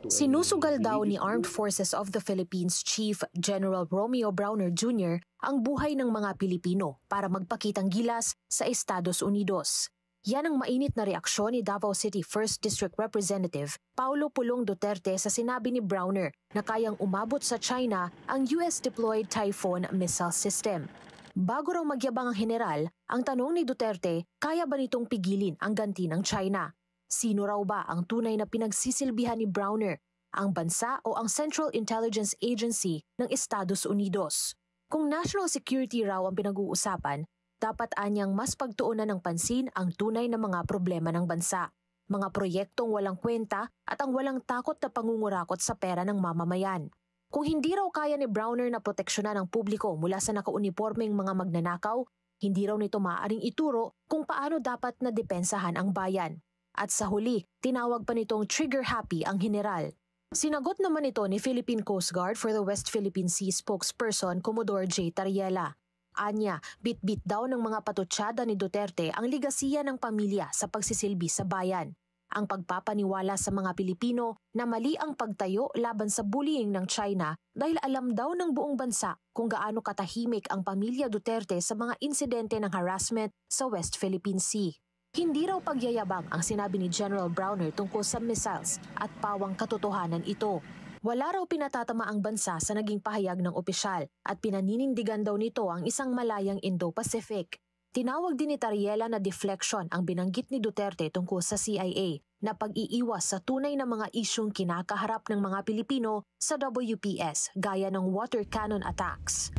Sinusugal daw ni Armed Forces of the Philippines Chief General Romeo Browner Jr. ang buhay ng mga Pilipino para magpakitang gilas sa Estados Unidos. Yan ang mainit na reaksyon ni Davao City 1st District Representative Paulo Pulong Duterte sa sinabi ni Browner na kayang umabot sa China ang US-deployed Typhoon missile system. Bago raw magyabang ang general, ang tanong ni Duterte, kaya ba nitong pigilin ang ganti ng China? Sino raw ba ang tunay na pinagsisilbihan ni Browner, ang bansa o ang Central Intelligence Agency ng Estados Unidos? Kung national security raw ang pinag-uusapan, dapat anyang mas pagtuunan ng pansin ang tunay na mga problema ng bansa, mga proyektong walang kwenta at ang walang takot na pangungurakot sa pera ng mamamayan. Kung hindi raw kaya ni Browner na proteksyonan ang publiko mula sa nakaunipormeng mga magnanakaw, hindi raw nito maaaring ituro kung paano dapat na depensahan ang bayan. At sa huli, tinawag pa nitong trigger-happy ang general. Sinagot naman ito ni Philippine Coast Guard for the West Philippine Sea spokesperson Commodore J. Tariela. Anya, bit-bit daw ng mga patutsada ni Duterte ang ligasiya ng pamilya sa pagsisilbi sa bayan. Ang pagpapaniwala sa mga Pilipino na mali ang pagtayo laban sa bullying ng China dahil alam daw ng buong bansa kung gaano katahimik ang pamilya Duterte sa mga insidente ng harassment sa West Philippine Sea. Hindi raw pagyayabang ang sinabi ni General Browner tungkol sa missiles at pawang katotohanan ito. Wala raw pinatatama ang bansa sa naging pahayag ng opisyal at pinaninindigan daw nito ang isang malayang Indo-Pacific. Tinawag din ni Tariela na deflection ang binanggit ni Duterte tungkol sa CIA na pag-iiwas sa tunay na mga isyung kinakaharap ng mga Pilipino sa WPS gaya ng water cannon attacks.